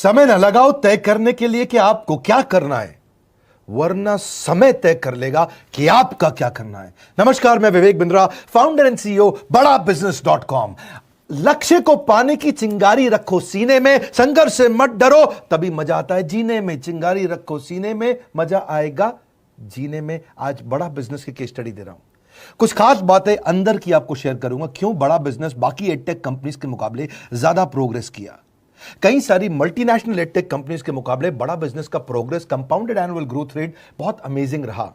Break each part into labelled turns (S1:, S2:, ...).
S1: समय न लगाओ तय करने के लिए कि आपको क्या करना है, वरना समय तय कर लेगा कि आपका क्या करना है। नमस्कार, मैं Vivek Bindra, founder and CEO BadaBusiness.com। लक्ष्य को पाने की चिंगारी रखो सीने में, संघर्ष से मत डरो, तभी मजा आता है जीने में। चिंगारी रखो सीने में, मजा आएगा जीने में। आज बड़ा बिजनेस की केस स्टडी दे रहा हूं, कुछ खास बातें अंदर की आपको शेयर करूंगा, क्यों बड़ा बिजनेस बाकी एडटेक कंपनीज के मुकाबले ज्यादा प्रोग्रेस किया। कई सारी मल्टीनेशनल एडटेक कंपनीज के मुकाबले बड़ा बिजनेस का progress, compounded annual growth rate बहुत अमेजिंग रहा।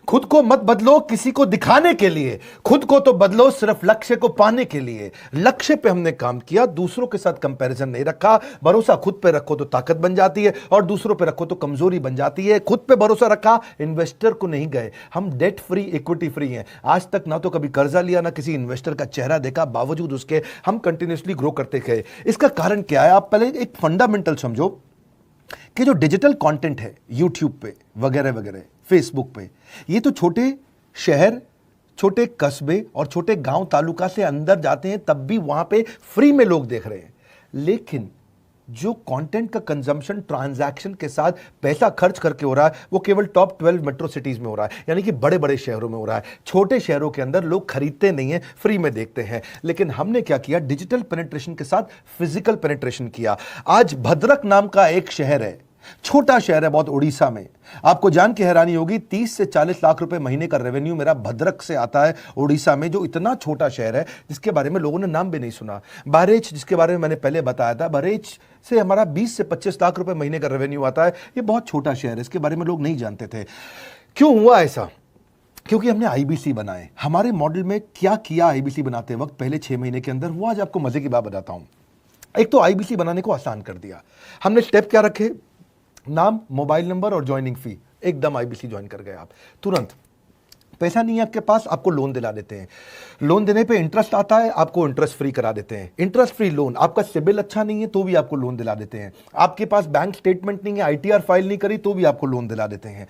S1: खुद को मत बदलो किसी को दिखाने के लिए, खुद को तो बदलो सिर्फ लक्ष्य को पाने के लिए। लक्ष्य पे हमने काम किया, दूसरों के साथ कंपैरिजन नहीं रखा। भरोसा खुद पे रखो तो ताकत बन जाती है, और दूसरों पे रखो तो कमजोरी बन जाती है। खुद पे भरोसा रखा, इन्वेस्टर को नहीं गए। हम डेट फ्री, इक्विटी फ्री हैं। आज तक ना तो कभी कर्जा लिया, ना किसी इन्वेस्टर का चेहरा देखा, बावजूद उसके हम कंटिन्यूसली ग्रो करते गए। इसका कारण क्या है? आप पहले एक फंडामेंटल समझो कि जो डिजिटल कंटेंट है यूट्यूब पे वगैरह वगैरह, फेसबुक पे, ये तो छोटे शहर, छोटे कस्बे और छोटे गांव तालुका से अंदर जाते हैं, तब भी वहां पे फ्री में लोग देख रहे हैं। लेकिन जो कंटेंट का कंजम्पशन ट्रांजैक्शन के साथ पैसा खर्च करके हो रहा है, वो केवल टॉप 12 मेट्रो सिटीज में हो रहा है, यानी कि बड़े बड़े शहरों में हो रहा है। छोटे शहरों के अंदर लोग खरीदते नहीं हैं, फ्री में देखते हैं। लेकिन हमने क्या किया? डिजिटल पेनिट्रेशन के साथ फिजिकल पेनिट्रेशन किया। आज भद्रक नाम का एक शहर है, छोटा शहर है बहुत, उड़ीसा में। आपको जान के हैरानी होगी, 30 से 40 लाख रुपए महीने का रेवेन्यू मेरा भद्रक से आता है, उड़ीसा में, जो इतना छोटा शहर है जिसके बारे में लोगों ने नाम भी नहीं सुना। बहरेच, जिसके बारे में मैंने पहले बताया था, बहरेच से हमारा 20 से 25 लाख रुपए महीने का रेवेन्यू आता है। ये बहुत छोटा शहर है, इसके बारे में लोग नहीं जानते थे। क्यों हुआ ऐसा? क्योंकि हमने आईबीसी बनाए। हमारे मॉडल में क्या किया आईबीसी बनाते वक्त पहले 6 महीने के अंदर, वो आज आपको मजे की बात बताता हूं। एक तो आईबीसी बनाने को आसान कर दिया हमने। स्टेप क्या रखे? नाम, मोबाइल नंबर और ज्वाइनिंग फी। एकदम आईबीसी ज्वाइन कर गए आप तुरंत। पैसा नहीं है आपके पास, आपको लोन दिला देते हैं। लोन देने पे इंटरेस्ट आता है, आपको इंटरेस्ट फ्री करा देते हैं। Interest free loan. आपका सिबिल अच्छा नहीं है तो भी आपको लोन दिला देते हैं। आपके पास बैंक स्टेटमेंट नहीं है, आईटीआर फाइल नहीं करी तो भी आपको लोन दिला देते हैं।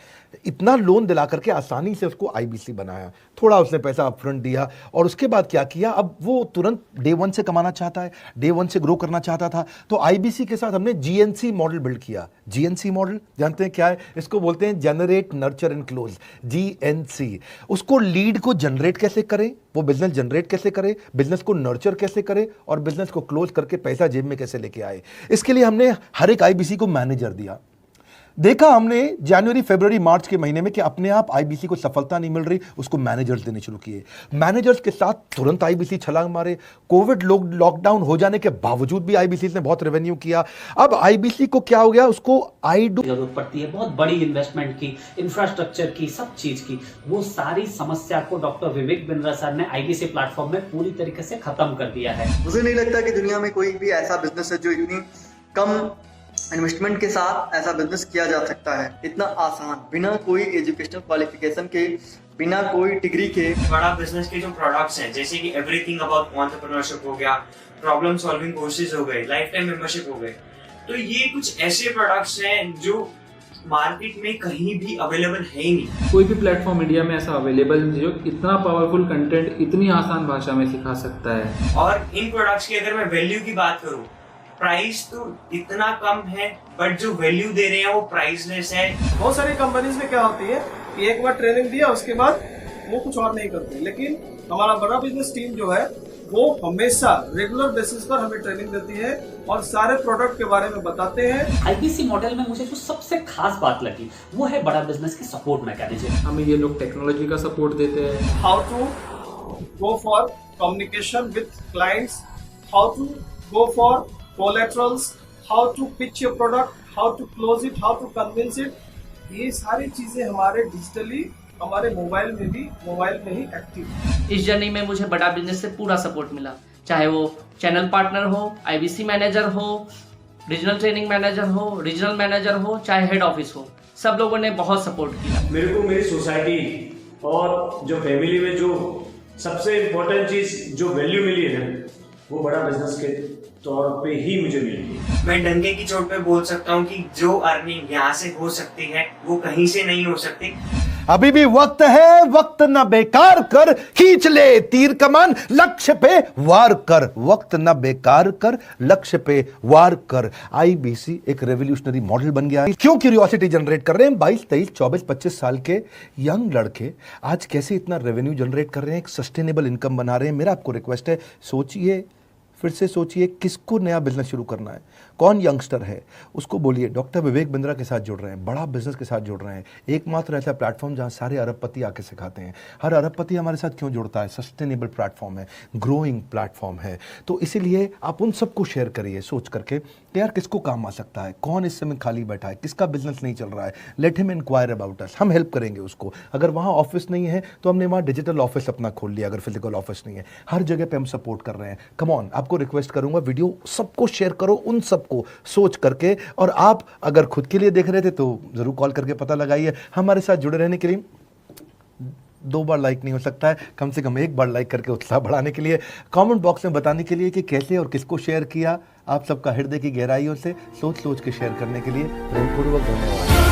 S1: इतना लोन दिला करके आसानी से उसको आईबीसी बनाया। थोड़ा उसने पैसा अपफ्रंट दिया, और उसके बाद क्या किया? अब वो तुरंत डे 1 से कमाना चाहता है, डे 1 से ग्रो करना चाहता था। तो आईबीसी के साथ हमने जीएनसी मॉडल बिल्ड किया। जीएनसी मॉडल जानते हैं क्या है? इसको बोलते हैं generate, nurture and close, GNC. उसको लीड को जनरेट कैसे करें, वो बिजनेस जनरेट कैसे करे, बिजनेस को नर्चर कैसे करे, और बिजनेस को क्लोज करके पैसा जेब में कैसे लेके आए। इसके लिए हमने हर एक आईबीसी को मैनेजर दिया। देखा हमने जनवरी, फरवरी, मार्च के महीने में कि अपने आप आईबीसी को सफलता नहीं मिल रही, उसको मैनेजर्स देने शुरू किए। मैनेजर्स के साथ तुरंत आईबीसी छलांग मारे। कोविड लॉकडाउन हो जाने के बावजूद भी आईबीसी ने बहुत रेवेन्यू किया। अब आईबीसी को क्या हो गया? उसको
S2: जरूरत पड़ती है बहुत बड़ी इन्वेस्टमेंट की, इंफ्रास्ट्रक्चर की, सब चीज की। वो सारी समस्या को डॉक्टर विवेक बिंद्रा सर ने आईबीसी प्लेटफॉर्म में पूरी तरीके से खत्म कर दिया है।
S3: मुझे नहीं लगता कि दुनिया में कोई भी ऐसा बिजनेस है जो इतनी कम इन्वेस्टमेंट के साथ ऐसा बिजनेस किया जा सकता है, इतना आसान, बिना कोई एजुकेशनल क्वालिफिकेशन के, बिना कोई डिग्री के।
S4: बड़ा बिजनेस के जो प्रोडक्ट्स हैं, जैसे कि एवरीथिंग अबाउट एंटरप्रेन्योरशिप हो गया, प्रॉब्लम सॉल्विंग कोर्सेज हो गए, लाइफ टाइम मेंबरशिप हो गए, तो ये कुछ ऐसे प्रोडक्ट्स हैं जो मार्केट में कहीं भी अवेलेबल है ही नहीं।
S5: कोई भी प्लेटफॉर्म इंडिया में ऐसा अवेलेबल नहीं जो इतना पावरफुल कंटेंट इतनी आसान भाषा में सिखा सकता है।
S4: और इन प्रोडक्ट्स की अगर मैं वैल्यू की बात करूं, प्राइस तो इतना कम है, बट जो वैल्यू दे रहे हैं वो प्राइसलेस है।
S6: बहुत सारी कंपनीज में क्या होती है कि एक बार ट्रेनिंग दिया, उसके बाद वो कुछ और नहीं करते। लेकिन हमारा बड़ा बिजनेस टीम जो है वो हमेशा रेगुलर बेसिस पर हमें ट्रेनिंग देती है और सारे प्रोडक्ट के बारे में बताते हैं।
S2: आईबीसी मॉडल में मुझे जो सबसे खास बात लगी वो है बड़ा बिजनेस की सपोर्ट मैकेनिज्म।
S5: हमें ये लोग टेक्नोलॉजी का सपोर्ट देते हैं।
S6: How to go for communication with clients, how to go for collaterals, how to pitch your product, how to close it, how to convince it, ये सारी चीजें हमारे डिजिटली, हमारे मोबाइल में ही एक्टिव।
S7: इस जर्नी में मुझे बड़ा बिजनेस से पूरा सपोर्ट मिला, चाहे वो चैनल पार्टनर हो, आईबीसी मैनेजर हो, रीजनल ट्रेनिंग मैनेजर हो, रीजनल मैनेजर हो, चाहे हेड ऑफिस हो, सब लोगों ने बहुत सपोर्ट किया।
S8: मेरे को मेरी सोसाइटी और जो फैमिली में जो सबसे इम्पोर्टेंट चीज जो वैल्यू मिली है ना, वो बड़ा बिजनेस के तौर पे ही मुझे मिली।
S4: मैं डंके की चोट पे बोल सकता हूँ कि जो अर्निंग यहाँ से हो सकती है वो कहीं से नहीं हो सकती।
S1: अभी भी वक्त है, वक्त ना बेकार कर, खींच ले तीर कमान, लक्ष्य पे वार कर, वक्त ना बेकार कर, लक्ष्य पे वार कर। आईबीसी एक रेवोल्यूशनरी मॉडल बन गया है। क्यों क्यूरियोसिटी जनरेट कर रहे हैं 22, 23, 24, 25 साल के यंग लड़के आज कैसे इतना रेवेन्यू जनरेट कर रहे हैं, एक सस्टेनेबल इनकम बना रहे हैं। मेरा आपको रिक्वेस्ट है, सोचिए, फिर से सोचिए, किसको नया बिजनेस शुरू करना है, कौन यंगस्टर है, उसको बोलिए डॉक्टर विवेक बिंद्रा के साथ जुड़ रहे हैं, बड़ा बिजनेस के साथ जुड़ रहे हैं। एकमात्र ऐसा प्लेटफॉर्म जहां सारे अरबपति आके सिखाते हैं। हर अरबपति हमारे साथ क्यों जुड़ता है? सस्टेनेबल प्लेटफॉर्म है, ग्रोइंग प्लेटफॉर्म है। तो इसीलिए आप उन सबको शेयर करिए सोच करके कि यार किसको काम आ सकता है, कौन इस समय खाली बैठा है, किसका बिजनेस नहीं चल रहा है, let him enquire about us, हम हेल्प करेंगे उसको। अगर वहाँ ऑफिस नहीं है तो हमने वहाँ डिजिटल ऑफिस अपना खोल लिया, अगर फिजिकल ऑफिस नहीं है, हर जगह पे हम सपोर्ट कर रहे हैं। कम ऑन, आपको रिक्वेस्ट करूंगा वीडियो सबको शेयर करो, उन सबको सोच करके। और आप अगर खुद के लिए देख रहे थे तो जरूर कॉल करके पता लगाइए। हमारे साथ जुड़े रहने के लिए 2 बार लाइक नहीं हो सकता है, कम से कम 1 बार लाइक करके उत्साह बढ़ाने के लिए, कमेंट बॉक्स में बताने के लिए कि कैसे और किसको शेयर किया। आप सबका हृदय की गहराइयों से सोच सोच के शेयर करने के लिए प्रेमपूर्वक धन्यवाद।